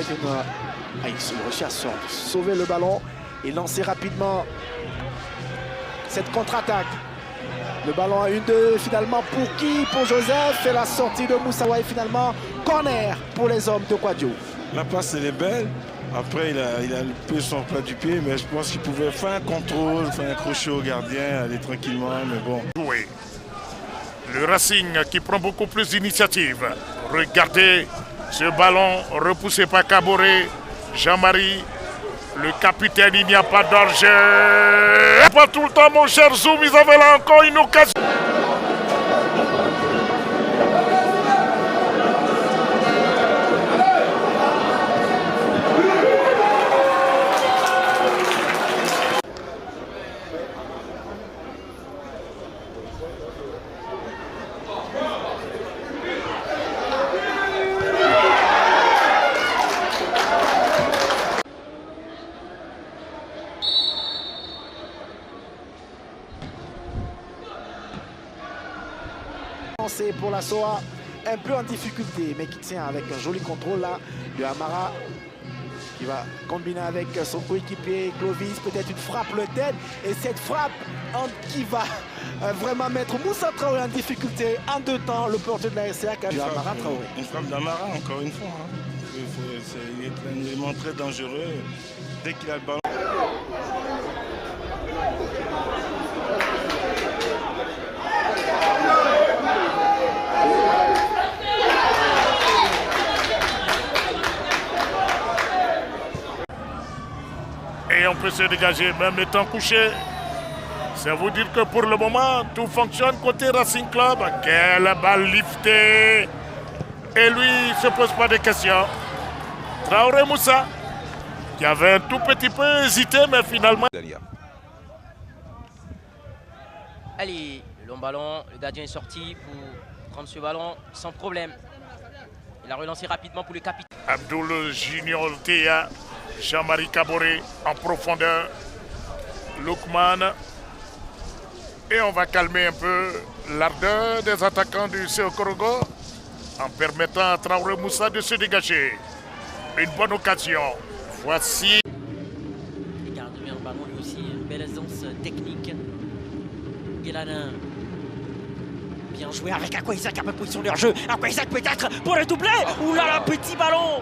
avec une... il recherche de sauver le ballon et lancer rapidement cette contre-attaque. Le ballon à 1-2 finalement pour qui? Pour Joseph, et la sortie de Moussaoui finalement. Corner pour les hommes de Kouadio. La passe elle est belle. Après il a un peu son plat du pied, mais je pense qu'il pouvait faire un contrôle, faire un crochet au gardien, aller tranquillement, mais bon. Oui. Le Racing qui prend beaucoup plus d'initiative. Regardez ce ballon repoussé par Kaboré. Jean-Marie, le capitaine, il n'y a pas danger. Pas tout le temps mon cher Zoom, ils avaient là encore une occasion. Pour la SOA, un peu en difficulté, mais qui tient avec un joli contrôle là de Amara, qui va combiner avec son coéquipier Clovis, peut-être une frappe le tête, et cette frappe qui va vraiment mettre Moussa Traoré en difficulté en 2 temps, le porteur de la RCA de Amara Traoré. Une frappe d'Amara encore une fois. Hein. Il est un élément très dangereux dès qu'il a le ballon. Et on peut se dégager, même étant couché. C'est vous dire que pour le moment, tout fonctionne côté Racing Club. Quelle balle liftée. Et lui, il ne se pose pas de questions. Traoré Moussa, qui avait un tout petit peu hésité, mais finalement... Allez, le long ballon, le gardien est sorti pour prendre ce ballon sans problème. Il a relancé rapidement pour le capitaine. Abdoul Junior Théa, Jean-Marie Kaboré en profondeur, Lookman. Et on va calmer un peu l'ardeur des attaquants du Séokorogo en permettant à Traoré Moussa de se dégager. Une bonne occasion. Voici. Il garde bien le ballon, lui aussi, une belle aisance technique. Guélanin. Bien joué avec Akwaisak, un peu de position de leur jeu. Akwaisak peut-être pour le doubler. Ouh là là, petit ballon.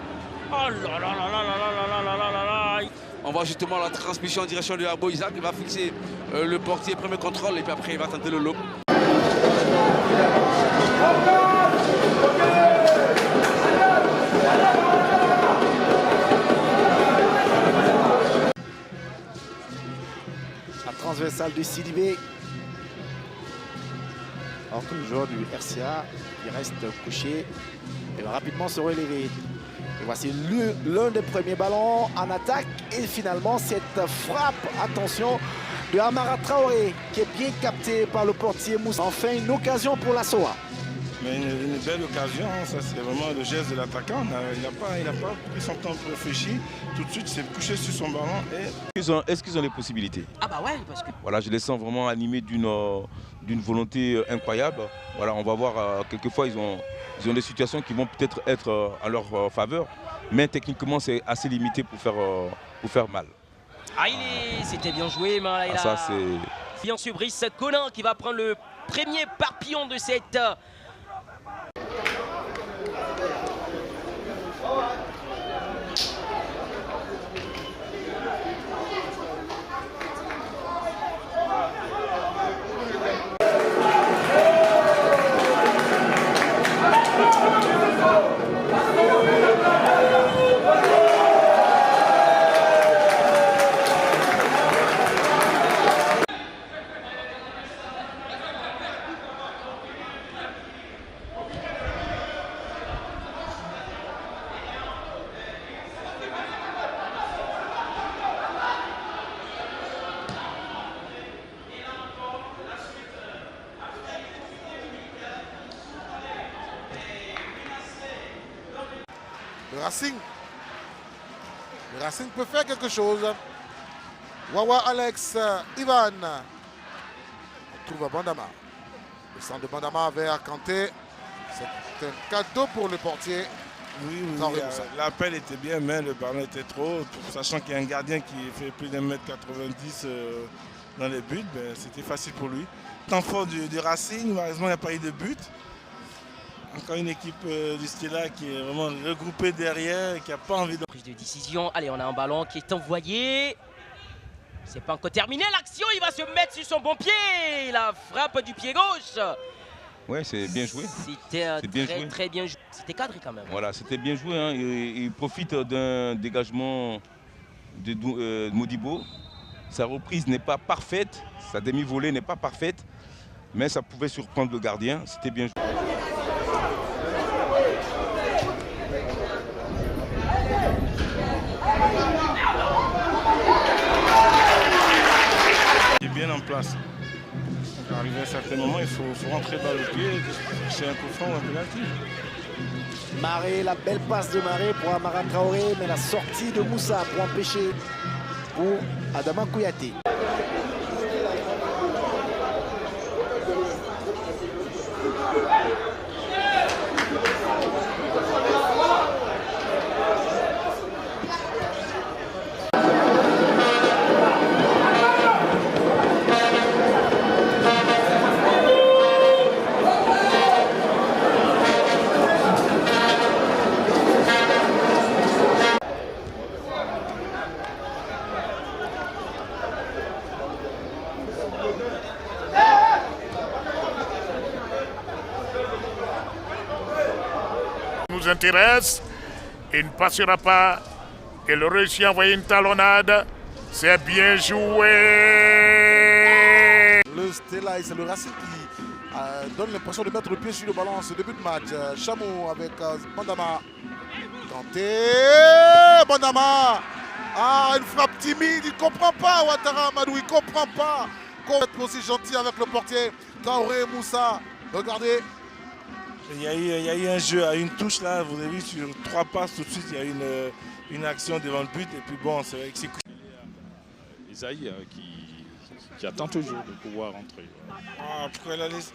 Oh là là là là là là là là là là. On voit justement la transmission en direction de Arbo Isaac. Il va fixer le portier, premier contrôle, et puis après il va tenter le lob. La transversale de Sidibé. Alors que le joueur du RCA, il reste couché, il va rapidement se relever. Et voici l'un des premiers ballons en attaque. Et finalement, cette frappe, attention, de Amara Traoré, qui est bien capté par le portier Moussa. Enfin, une occasion pour la SOA. Mais une belle occasion, hein, ça c'est vraiment le geste de l'attaquant. Il n'a pas pris son temps pour réfléchir. Tout de suite, il s'est couché sur son ballon. Est-ce qu'ils ont les possibilités? Ah bah ouais, parce que... Voilà, je les sens vraiment animés d'une volonté incroyable. Voilà, on va voir, quelquefois ils ont des situations qui vont peut-être être en leur faveur, mais techniquement c'est assez limité pour faire mal. Ah, c'était bien joué, mais là, ça c'est... Bien sûr, Brice Collin qui va prendre le premier papillon de cette... Le Racing peut faire quelque chose. Wawa Alex, Ivan. On trouve Bandama. Le centre de Bandama vers Kanté. C'est un cadeau pour le portier. Oui, Traoré Moussa. l'appel était bien, mais le ballon était trop. Sachant qu'il y a un gardien qui fait plus d'un mètre 90 dans les buts, ben, c'était facile pour lui. Temps fort du Racing, malheureusement il n'y a pas eu de but. Encore une équipe du Stella qui est vraiment regroupée derrière et qui n'a pas envie de... Prise de décision. Allez, on a un ballon qui est envoyé. C'est pas encore terminé l'action. Il va se mettre sur son bon pied. La frappe du pied gauche. Ouais, c'est bien joué. C'était bien joué. très bien joué. C'était cadré quand même. Voilà, c'était bien joué. Hein. Il profite d'un dégagement de Modibo. Sa reprise n'est pas parfaite, sa demi-volée n'est pas parfaite, mais ça pouvait surprendre le gardien. C'était bien joué. Il est bien en place. Arrivé à un certain moment, il faut rentrer dans le pied, c'est un coup franc ou un penalty. Maré, la belle passe de Maré pour Amara Traoré, mais la sortie de Moussa pour empêcher pour Adama Kouyaté. Nous intéresse, il ne passera pas. Il réussit à envoyer une talonnade. C'est bien joué. Le Stella, et c'est le Racing qui donne l'impression de mettre le pied sur le ballon en ce début de match. Chamou avec Bandama. Tenté. Bandama. Ah, une frappe timide. Il ne comprend pas, Ouattara Amadou. Il ne comprend pas. Qu'on être aussi gentil avec le portier. Traoré Moussa. Regardez. Il y a eu un jeu à une touche là, vous avez vu sur 3 passes tout de suite, il y a une action devant le but et puis bon, c'est vrai que c'est... Isaïe qui attend toujours de pouvoir rentrer. Ah, pourquoi elle a laissé...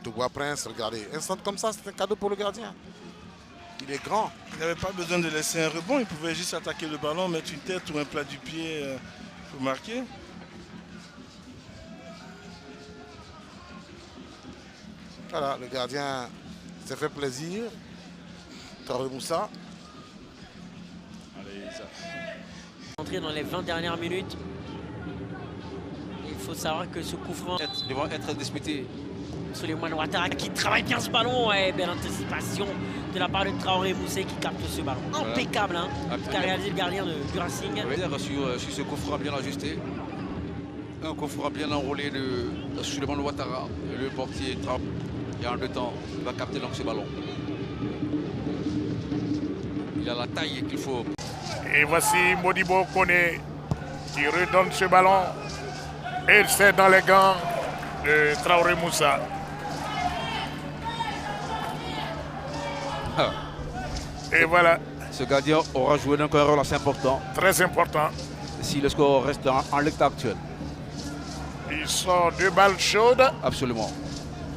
Togoua Prince, regardez. Un centre comme ça, c'est un cadeau pour le gardien. Il est grand. Il n'avait pas besoin de laisser un rebond, il pouvait juste attaquer le ballon, mettre une tête ou un plat du pied pour marquer. Voilà, le gardien s'est fait plaisir. Traoré Moussa. Allez, Isaïe. Entré dans les 20 dernières minutes. Il faut savoir que ce coup franc Devront être disputés. Souleymane Ouattara qui travaille bien ce ballon. Et belle anticipation de la part de Traoré Moussa qui capte ce ballon. Impeccable, hein, ce qu'a réalisé le gardien du Racing. Sur ce coup franc bien ajusté. Un coup franc bien enrôlé de Souleymane Ouattara. Le portier Traoré. Et en 2 temps, il va capter donc ce ballon. Il a la taille qu'il faut. Et voici Modibo Koné qui redonne ce ballon. Et c'est dans les gants de Traoré Moussa. Et voilà, Ce gardien aura joué donc un rôle assez important très important. si le score reste en l'état actuel. Il sort 2 balles chaudes. Absolument.